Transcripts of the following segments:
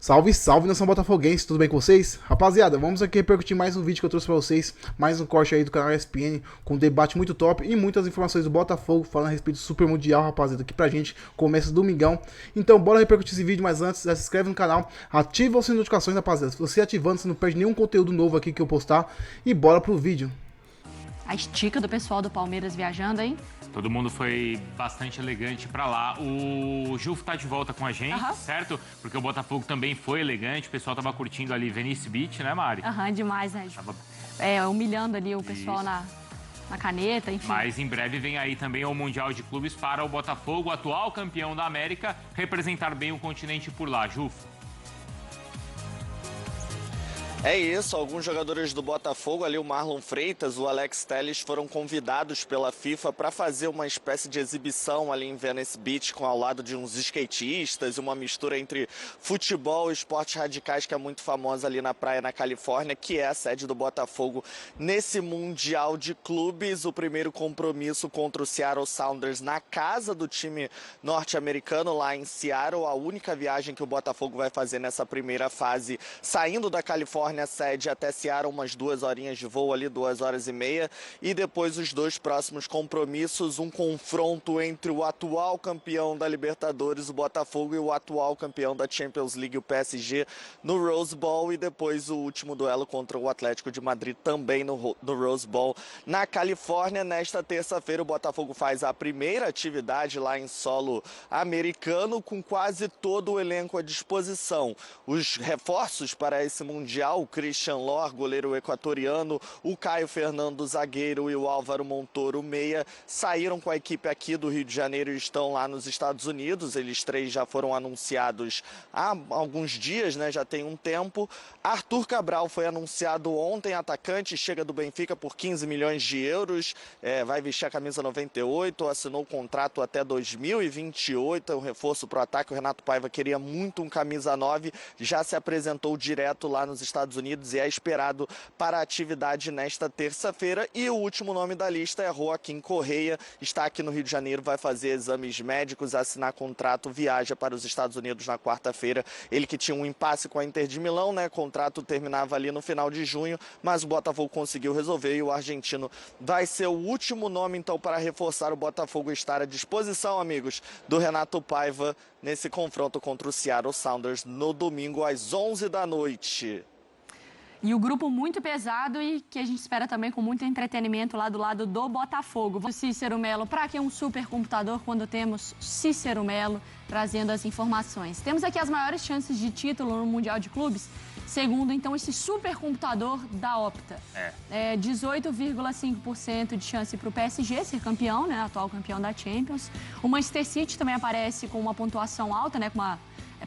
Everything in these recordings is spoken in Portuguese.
Salve, salve, nação botafoguense, tudo bem com vocês? Rapaziada, vamos aqui repercutir mais um vídeo que eu trouxe pra vocês, mais um corte aí do canal ESPN, com um debate muito top e muitas informações do Botafogo, falando a respeito do Super Mundial, rapaziada, aqui pra gente, começa domingão. Então bora repercutir esse vídeo, mas antes, já se inscreve no canal, ativa o sininho de notificações, rapaziada, se você ativando, você não perde nenhum conteúdo novo aqui que eu postar, e bora pro vídeo. A estica do pessoal do Palmeiras viajando, hein? Todo mundo foi bastante elegante pra lá. O Jufo tá de volta com a gente, certo? Porque o Botafogo também foi elegante. O pessoal tava curtindo ali Venice Beach, né, Mari? Demais, né? Humilhando ali o pessoal na caneta, enfim. Mas em breve vem aí também o Mundial de Clubes para o Botafogo, atual campeão da América, representar bem o continente por lá, Jufo. É isso, alguns jogadores do Botafogo, ali o Marlon Freitas, o Alex Telles, foram convidados pela FIFA para fazer uma espécie de exibição ali em Venice Beach, ao lado de uns skatistas, uma mistura entre futebol e esportes radicais, que é muito famosa ali na praia, na Califórnia, que é a sede do Botafogo nesse Mundial de Clubes. O primeiro compromisso contra o Seattle Sounders na casa do time norte-americano, lá em Seattle, a única viagem que o Botafogo vai fazer nessa primeira fase, saindo da Califórnia, a sede até Seattle, umas 2 horinhas de voo ali, 2 horas e meia, e depois os 2 próximos compromissos, um confronto entre o atual campeão da Libertadores, o Botafogo, e o atual campeão da Champions League, o PSG, no Rose Bowl, e depois o último duelo contra o Atlético de Madrid, também no Rose Bowl, na Califórnia. Nesta terça-feira, o Botafogo faz a primeira atividade lá em solo americano, com quase todo o elenco à disposição. Os reforços para esse Mundial, o Christian Lor, goleiro equatoriano, o Caio Fernando, zagueiro, e o Álvaro Montoro, meia, saíram com a equipe aqui do Rio de Janeiro e estão lá nos Estados Unidos. Eles 3 já foram anunciados há alguns dias, né? Já tem um tempo. Arthur Cabral foi anunciado ontem, atacante, chega do Benfica por 15 milhões de euros, vai vestir a camisa 98, assinou o contrato até 2028, é um reforço para o ataque. O Renato Paiva queria muito um camisa 9, já se apresentou direto lá nos Estados Unidos e é esperado para a atividade nesta terça-feira. E o último nome da lista é Joaquim Correia, está aqui no Rio de Janeiro, vai fazer exames médicos, assinar contrato, viaja para os Estados Unidos na quarta-feira. Ele que tinha um impasse com a Inter de Milão, né? O contrato terminava ali no final de junho, mas o Botafogo conseguiu resolver e o argentino vai ser o último nome, então, para reforçar o Botafogo, estar à disposição, amigos, do Renato Paiva nesse confronto contra o Seattle Sounders no domingo às 11 da noite. E o grupo muito pesado e que a gente espera também com muito entretenimento lá do lado do Botafogo. O Cícero Melo, para que um supercomputador quando temos Cícero Melo trazendo as informações? Temos aqui as maiores chances de título no Mundial de Clubes, segundo então esse supercomputador da Opta. 18,5% de chance para o PSG ser campeão, né, atual campeão da Champions. O Manchester City também aparece com uma pontuação alta, né, com uma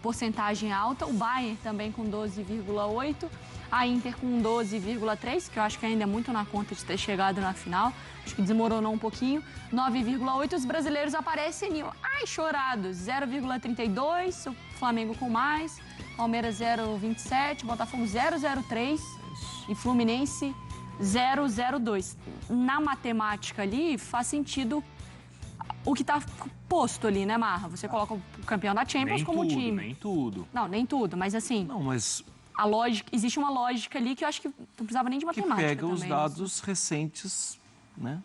porcentagem alta. O Bayern também com 12,8%. A Inter com 12,3%, que eu acho que ainda é muito na conta de ter chegado na final. Acho que desmoronou um pouquinho. 9,8%. Os brasileiros aparecem chorados. 0,32%. O Flamengo com mais. Palmeiras 0,27%. Botafogo 0,03%. E Fluminense 0,02%. Na matemática ali, faz sentido o que está posto ali, né, Marra? Você coloca o campeão da Champions Nem como tudo, time. Nem tudo. Não, nem tudo, mas assim... Não, mas A lógica, existe uma lógica ali que eu acho que não precisava nem de que matemática pega os também, dados recentes, né?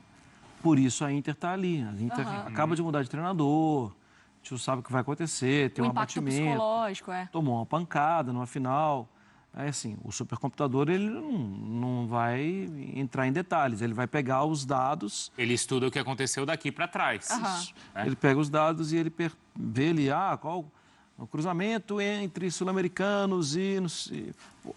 Por isso a Inter está ali. A Inter acaba de mudar de treinador, a gente não sabe o que vai acontecer, tem o um impacto abatimento, psicológico, tomou uma pancada numa final. É assim, o supercomputador ele não vai entrar em detalhes, ele vai pegar os dados. Ele estuda o que aconteceu daqui para trás. Ele pega os dados e ele vê ali, qual o cruzamento entre sul-americanos e...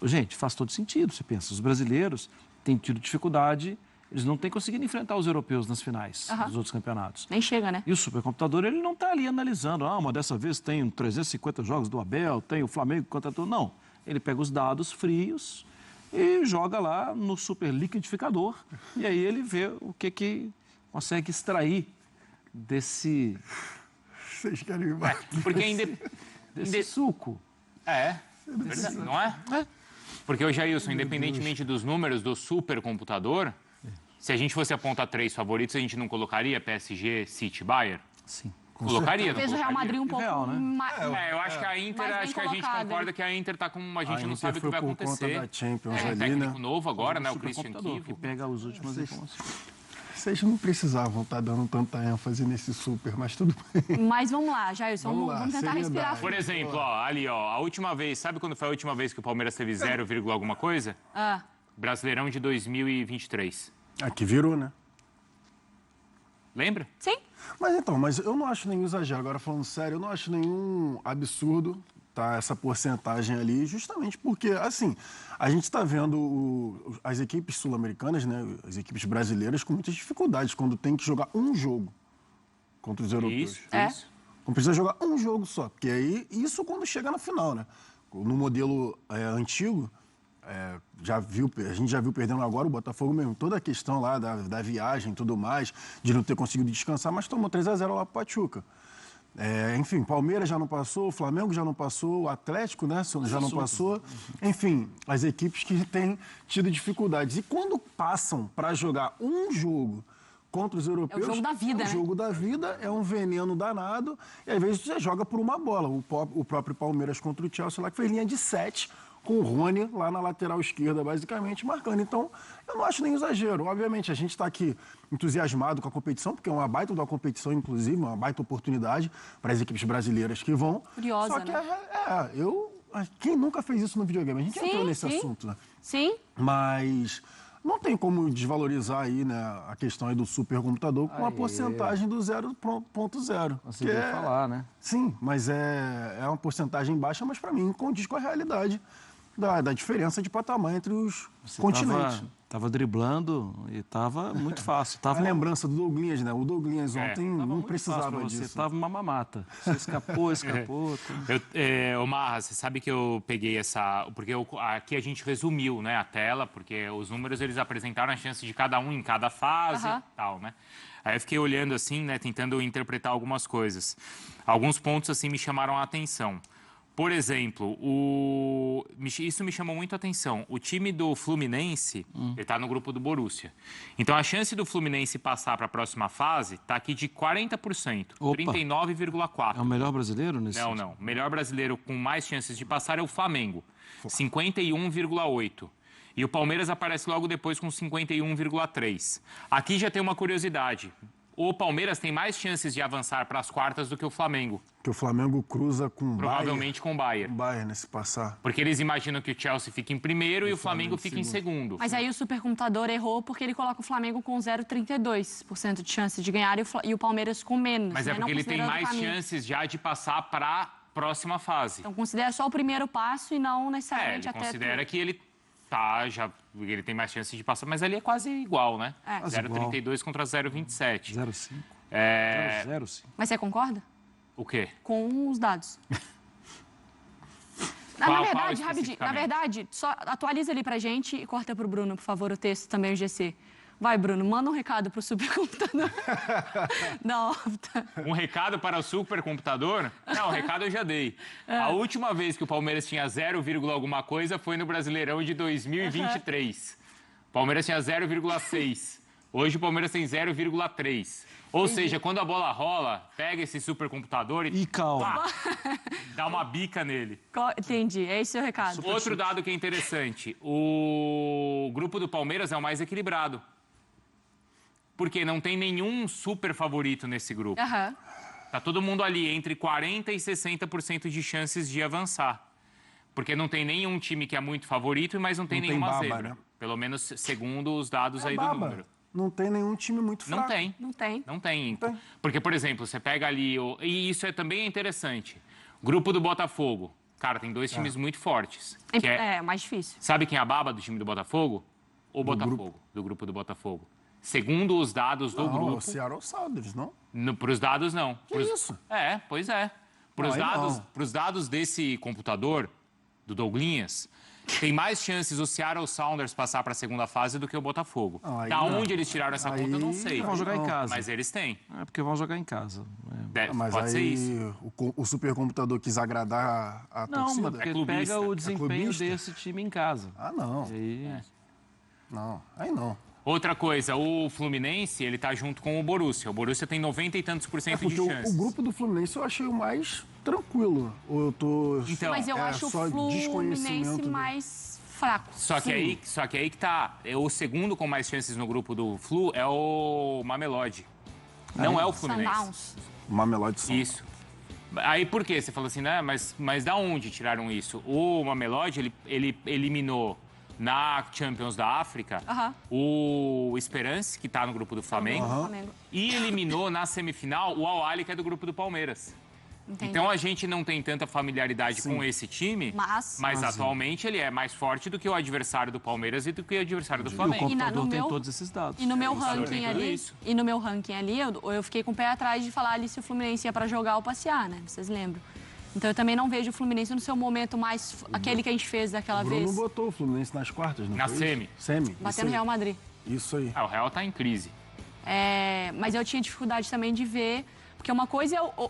Gente, faz todo sentido, você pensa. Os brasileiros têm tido dificuldade, eles não têm conseguido enfrentar os europeus nas finais dos outros campeonatos. Nem chega, né? E o supercomputador, ele não está ali analisando, mas dessa vez tem 350 jogos do Abel, tem o Flamengo contra tudo. Não, ele pega os dados frios e joga lá no super liquidificador e aí ele vê o que consegue extrair desse... Vocês querem mais? Porque desse suco. Verdade, não é? Porque o Jailson, independentemente dos números do supercomputador, se a gente fosse apontar 3 favoritos, a gente não colocaria PSG, City, Bayern? Sim, Colocaria. Fez o Real Madrid um pouco Real, né? Eu acho que a Inter, mais bem acho que a gente colocado, concorda hein? que a Inter tá com... A gente A não Inter sabe o que foi vai por conta acontecer. da Champions Um ali, técnico né? novo agora, né? O Supercomputador, Christian que Kivel. pega as últimas informações. Vocês não precisavam estar dando tanta ênfase nesse super, mas tudo bem. Mas vamos lá, Jailson, Vamos lá, vamos tentar seriedade. respirar. Por exemplo, ó, ali, ó, a última vez, sabe quando foi a última vez que o Palmeiras teve 0, alguma coisa? Ah, Brasileirão de 2023. Aqui virou, né? Lembra? sim. Mas eu não acho nenhum exagero. Agora, falando sério, eu não acho nenhum absurdo tá, essa porcentagem ali, justamente porque, assim, a gente está vendo as equipes sul-americanas, né, as equipes brasileiras, com muitas dificuldades quando tem que jogar um jogo contra os europeus. Isso. Não precisa jogar um jogo só, porque aí, isso quando chega na final, né? No modelo antigo, a gente já viu perdendo agora o Botafogo mesmo, toda a questão lá da viagem e tudo mais, de não ter conseguido descansar, mas tomou 3-0 lá pro Pachuca. Enfim, Palmeiras já não passou, o Flamengo já não passou, o Atlético, né, já não passou. Enfim, as equipes que têm tido dificuldades. E quando passam para jogar um jogo contra os europeus... É o jogo da vida, é o né? jogo da vida, é um veneno danado, e às vezes você joga por uma bola. O próprio Palmeiras contra o Chelsea lá, que fez linha de 7, com o Rony lá na lateral esquerda, basicamente, marcando. Então, eu não acho nem exagero. Obviamente, a gente está aqui entusiasmado com a competição, porque é uma baita da competição, inclusive, uma baita oportunidade para as equipes brasileiras que vão. Curiosa, Só que, né? quem nunca fez isso no videogame? A gente entrou nesse sim. assunto, né? Sim. Mas não tem como desvalorizar aí, né, a questão aí do supercomputador com a porcentagem do 0.0. Você deve falar, né? Sim, mas é uma porcentagem baixa, mas para mim condiz com a realidade da diferença de patamar entre os continentes. Tava driblando e tava muito fácil. A Tava lembrança do Douglinhas, né? O Douglinhas ontem tava não muito precisava fácil pra você. disso. Tava uma mamata. Você escapou. Ô Marra, você sabe que eu peguei essa... Porque aqui a gente resumiu, né, a tela, porque os números eles apresentaram a chance de cada um em cada fase e tal, né? Aí eu fiquei olhando assim, né, tentando interpretar algumas coisas. Alguns pontos assim me chamaram a atenção. Por exemplo, isso me chamou muito a atenção. O time do Fluminense, ele está no grupo do Borussia. Então, a chance do Fluminense passar para a próxima fase está aqui de 40%, Opa. 39,4%. É o melhor brasileiro nesse Não. O melhor brasileiro com mais chances de passar é o Flamengo, 51,8%. E o Palmeiras aparece logo depois com 51,3%. Aqui já tem uma curiosidade. O Palmeiras tem mais chances de avançar para as quartas do que o Flamengo. Que o Flamengo cruza com Provavelmente com o Bayern. Bayern nesse passar. Porque eles imaginam que o Chelsea fique em primeiro e o Flamengo fique em segundo. Mas aí o supercomputador errou porque ele coloca o Flamengo com 0,32% de chance de ganhar e o Palmeiras com menos. Mas é né? porque Não ele tem considerando mais o caminho. chances já de passar para a próxima fase. Então considera só o primeiro passo e não necessariamente Ele até considera que ele ele tem mais chances de passar, mas ali é quase igual, né? É. 0,32 contra 0,27. 0,5. 0,05. Mas você concorda? O quê? Com os dados. Qual Na verdade, rapidinho, na especificamente? verdade, só atualiza ali pra gente e corta pro Bruno, por favor, o texto também, o GC. Vai, Bruno, manda um recado pro supercomputador. Não, tá. Um recado para o supercomputador? Não, o recado eu já dei. A última vez que o Palmeiras tinha 0, alguma coisa foi no Brasileirão de 2023. O Palmeiras tinha 0,6. Hoje o Palmeiras tem 0,3. Ou seja, quando a bola rola, pega esse supercomputador E calma. dá uma bica nele. Entendi, é esse o recado. Outro dado que é interessante, o grupo do Palmeiras é o mais equilibrado. Porque não tem nenhum super favorito nesse grupo. Aham. Tá todo mundo ali entre 40% e 60% de chances de avançar. Porque não tem nenhum time que é muito favorito, mas não tem Não tem nenhuma baba, zebra. né? Pelo menos segundo os dados aí do Baba. número. Não tem nenhum time muito fraco. Não tem. Não tem. Não tem. tem. Porque, por exemplo, você pega ali... E isso também é interessante. Grupo do Botafogo. Cara, tem dois times muito fortes. Que É mais difícil. Sabe quem é a baba do time do Botafogo? O Botafogo, do grupo do Botafogo. Segundo os dados do Não, grupo... o Seattle Sounders, não? Para os dados, não. Isso? Pois é. Para os Não, aí dados, não. pros dados desse computador, do Douglinhas, tem mais chances o Seattle Sounders passar para a segunda fase do que o Botafogo. Não, aí Da não. onde eles tiraram essa conta, eu não sei. Vão jogar em casa. Mas eles têm. É porque vão jogar em casa. Mas Pode ser aí isso. o supercomputador quis agradar a Não, torcida? mas porque clubista. pega o desempenho clubista? desse time em casa. Ah, não. E aí, Não, aí não. Outra coisa, o Fluminense, ele tá junto com o Borussia. O Borussia tem 90 e tantos por cento de Porque chances. o grupo do Fluminense eu achei o mais tranquilo. Ou eu tô... Então, Mas eu acho o só Fluminense desconhecimento mais fraco. Só que aí que tá. O segundo com mais chances no grupo do Flu é o Mamelodi. Não é o Fluminense. Sundowns. Mamelodi São. Isso. Aí por quê? Você falou assim, né? Mas da onde tiraram isso? O Mamelodi, ele eliminou na Champions da África o Esperance, que tá no grupo do Flamengo, e eliminou na semifinal o Al Ahly, que é do grupo do Palmeiras. Entendi. Então a gente não tem tanta familiaridade com esse time, mas atualmente ele é mais forte do que o adversário do Palmeiras e do que o adversário do O Flamengo. computador tem todos esses dados. E no meu eu ranking tenho ali, isso. eu fiquei com o pé atrás de falar ali se o Fluminense ia pra jogar ou passear, né? Vocês lembram? Então eu também não vejo o Fluminense no seu momento mais aquele que a gente fez daquela Bruno vez, botou o Fluminense nas quartas, não Na foi semi. isso? Semi. batendo o Real Madrid. Isso aí. O Real tá em crise. Mas eu tinha dificuldade também de ver, porque uma coisa é a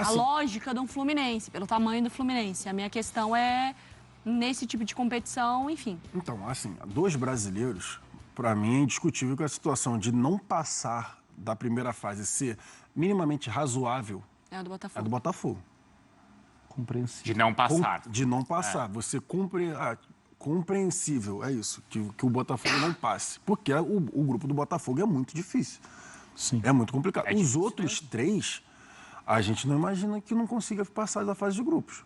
Assim, lógica de um Fluminense, pelo tamanho do Fluminense. A minha questão é, nesse tipo de competição, enfim. Então, assim, dois brasileiros, para mim é indiscutível que a situação de não passar da primeira fase ser minimamente razoável É o do é Botafogo. do Botafogo. Compreensível. De não passar. De não passar. Você compreensível, é isso, que o Botafogo não passe. Porque o grupo do Botafogo é muito difícil. Sim. É muito complicado. É Os difícil outros três, a gente não imagina que não consiga passar da fase de grupos.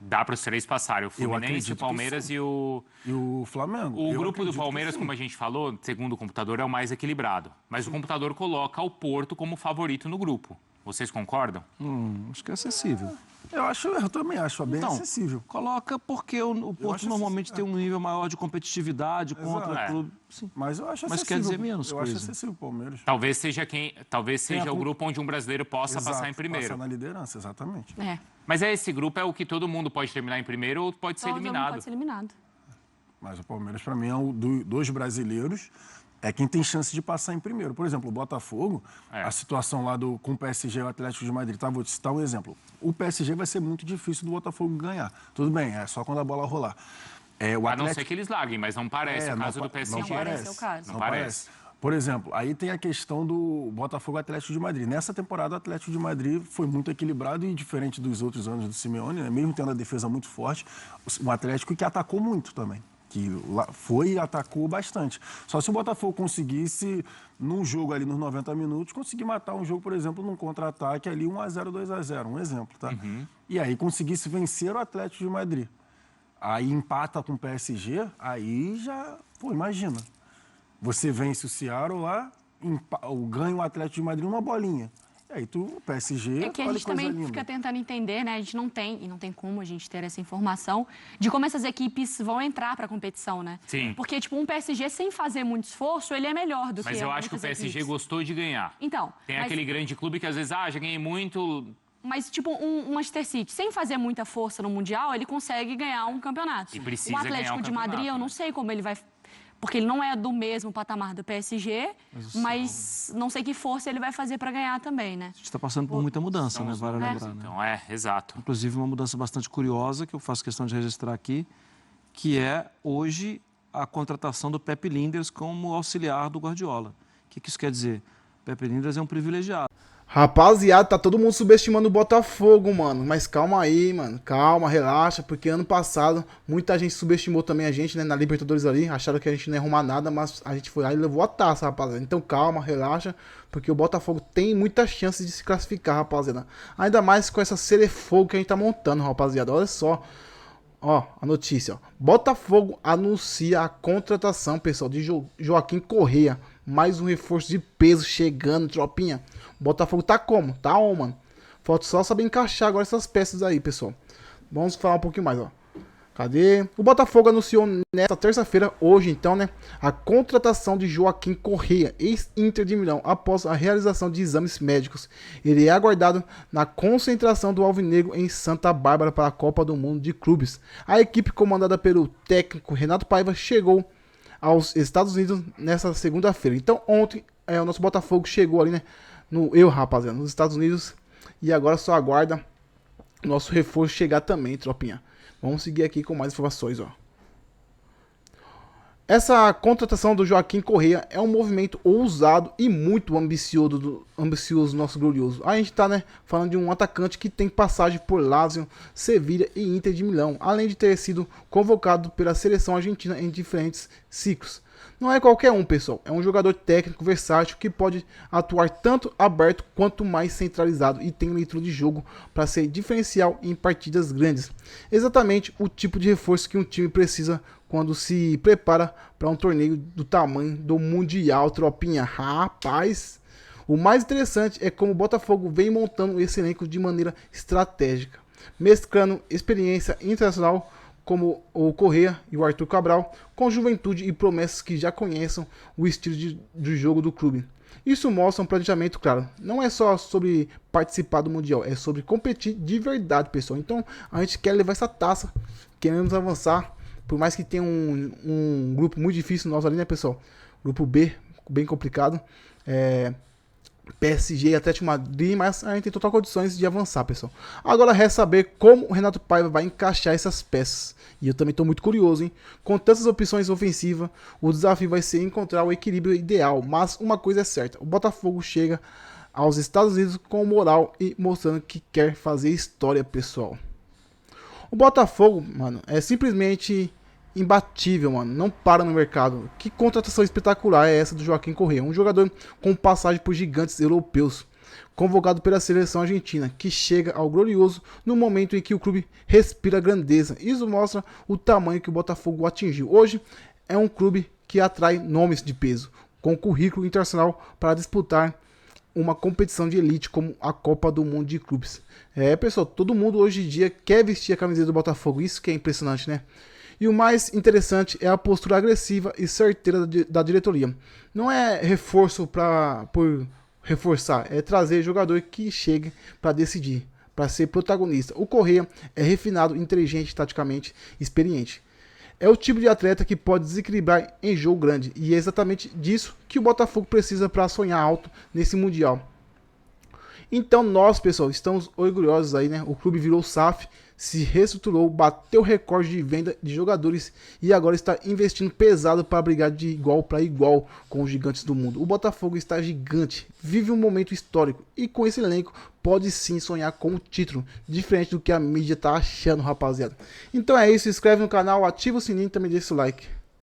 Dá para os três passarem. O Fluminense, acredito o Palmeiras que e o... E o Flamengo. O eu grupo do acredito que Palmeiras, sim. como a gente falou, segundo o computador, é o mais equilibrado. Mas o computador coloca o Porto como favorito no grupo. Vocês concordam? Acho que é acessível. Eu também acho bem Então, acessível. coloca porque o Porto acho normalmente acessível. tem um nível maior de competitividade contra É. clube. Sim. Mas eu acho Mas acessível. quer dizer menos eu coisa. acho acessível o Palmeiras. Talvez seja o grupo onde um brasileiro possa Exato, passar em primeiro. Passar na liderança, exatamente. Mas esse grupo é o que todo mundo pode terminar em primeiro ou pode ser Todo mundo eliminado. pode ser eliminado. Mas o Palmeiras, para mim, é dos brasileiros, é quem tem chance de passar em primeiro. Por exemplo, o Botafogo, a situação lá com o PSG e o Atlético de Madrid, vou te citar um exemplo. O PSG vai ser muito difícil do Botafogo ganhar. Tudo bem, é só quando a bola rolar. O A não ser que eles larguem, mas não parece o não caso do pa- PSG. Não parece o caso. Não parece. Por exemplo, aí tem a questão do Botafogo Atlético de Madrid. Nessa temporada, o Atlético de Madrid foi muito equilibrado e diferente dos outros anos do Simeone, né? Mesmo tendo a defesa muito forte, um Atlético que atacou muito também. Que foi e atacou bastante. Só se o Botafogo conseguisse, num jogo ali nos 90 minutos, conseguir matar um jogo, por exemplo, num contra-ataque ali 1-0, 2-0, um exemplo, tá? E aí conseguisse vencer o Atlético de Madrid. Aí empata com o PSG, aí já, imagina. Você vence o Seattle lá, ganha o Atlético de Madrid uma bolinha. E aí o PSG, É que a olha gente coisa também linda. fica tentando entender, né? A gente não tem, e não tem como a gente ter essa informação, de como essas equipes vão entrar para a competição, né? Sim. Porque, tipo, um PSG sem fazer muito esforço, ele é melhor do que Mas eu acho que o muitas PSG equipes. gostou de ganhar. Então, Tem mas- aquele grande clube que às vezes, já ganhei muito. Mas, tipo, um Manchester City, sem fazer muita força no Mundial, ele consegue ganhar um campeonato. E precisa o Atlético ganhar um de Madrid, campeonato, eu não né? sei como ele vai... Porque ele não é do mesmo patamar do PSG, mas não sei que força ele vai fazer para ganhar também, né? A gente está passando por muita mudança, né? Vale lembrar, né? Então, exato. Inclusive uma mudança bastante curiosa, que eu faço questão de registrar aqui, que é hoje a contratação do Pepe Linders como auxiliar do Guardiola. O que isso quer dizer? Pepe Linders é um privilegiado. Rapaziada, tá todo mundo subestimando o Botafogo, mano. Mas calma aí, mano. Calma, relaxa. Porque ano passado, muita gente subestimou também a gente, né? Na Libertadores ali. Acharam que a gente não ia arrumar nada, mas a gente foi lá e levou a taça, rapaziada. Então calma, relaxa. Porque o Botafogo tem muita chance de se classificar, rapaziada. Ainda mais com essa Cerefogo que a gente tá montando, rapaziada. Olha só. Ó, a notícia, ó. Botafogo anuncia a contratação, pessoal, de Joaquim Correa. Mais um reforço de peso chegando, tropinha. Botafogo tá como? Tá on, mano. Falta só saber encaixar agora essas peças aí, pessoal. Vamos falar um pouquinho mais, ó. Cadê? O Botafogo anunciou nesta terça-feira, hoje então, né, a contratação de Joaquim Correa, ex-Inter de Milão, após a realização de exames médicos. Ele é aguardado na concentração do Alvinegro em Santa Bárbara para a Copa do Mundo de Clubes. A equipe comandada pelo técnico Renato Paiva chegou aos Estados Unidos nesta segunda-feira. Então ontem o nosso Botafogo chegou ali, né, rapaziada, nos Estados Unidos, e agora só aguarda o nosso reforço chegar também, tropinha. Vamos seguir aqui com mais informações, ó. Essa contratação do Joaquim Correa é um movimento ousado e muito ambicioso do nosso glorioso. A gente tá, né, falando de um atacante que tem passagem por Lazio, Sevilha e Inter de Milão, além de ter sido convocado pela seleção argentina em diferentes ciclos. Não é qualquer um, pessoal, é um jogador técnico versátil que pode atuar tanto aberto quanto mais centralizado e tem leitura de jogo para ser diferencial em partidas grandes. Exatamente o tipo de reforço que um time precisa quando se prepara para um torneio do tamanho do Mundial, tropinha. Rapaz, o mais interessante é como o Botafogo vem montando esse elenco de maneira estratégica, mesclando experiência internacional como o Correa e o Arthur Cabral, com juventude e promessas que já conheçam o estilo de jogo do clube. Isso mostra um planejamento claro. Não é só sobre participar do Mundial, é sobre competir de verdade, pessoal. Então a gente quer levar essa taça, queremos avançar, por mais que tenha um grupo muito difícil nós ali, né, pessoal? Grupo B, bem complicado. PSG e Atlético Madrid, mas a gente tem total condições de avançar, pessoal. Agora resta saber como o Renato Paiva vai encaixar essas peças. E eu também estou muito curioso, hein? Com tantas opções ofensivas, o desafio vai ser encontrar o equilíbrio ideal. Mas uma coisa é certa, o Botafogo chega aos Estados Unidos com moral e mostrando que quer fazer história, pessoal. O Botafogo, mano, é simplesmente imbatível, mano, não para no mercado. Que contratação espetacular é essa do Joaquim Correa, um jogador com passagem por gigantes europeus, convocado pela seleção argentina, que chega ao glorioso no momento em que o clube respira grandeza. Isso mostra o tamanho que o Botafogo atingiu. Hoje é um clube que atrai nomes de peso, com currículo internacional para disputar uma competição de elite como a Copa do Mundo de Clubes. Pessoal, todo mundo hoje em dia quer vestir a camiseta do Botafogo, isso que é impressionante, né? E o mais interessante é a postura agressiva e certeira da diretoria. Não é reforço por reforçar, é trazer jogador que chegue para decidir, para ser protagonista. O Correa é refinado, inteligente, taticamente experiente. É o tipo de atleta que pode desequilibrar em jogo grande, e é exatamente disso que o Botafogo precisa para sonhar alto nesse Mundial. Então nós, pessoal, estamos orgulhosos aí, né? O clube virou SAF, se reestruturou, bateu recorde de venda de jogadores e agora está investindo pesado para brigar de igual para igual com os gigantes do mundo. O Botafogo está gigante, vive um momento histórico e com esse elenco pode sim sonhar com o título, diferente do que a mídia tá achando, rapaziada. Então é isso, se inscreve no canal, ativa o sininho e também deixa o like.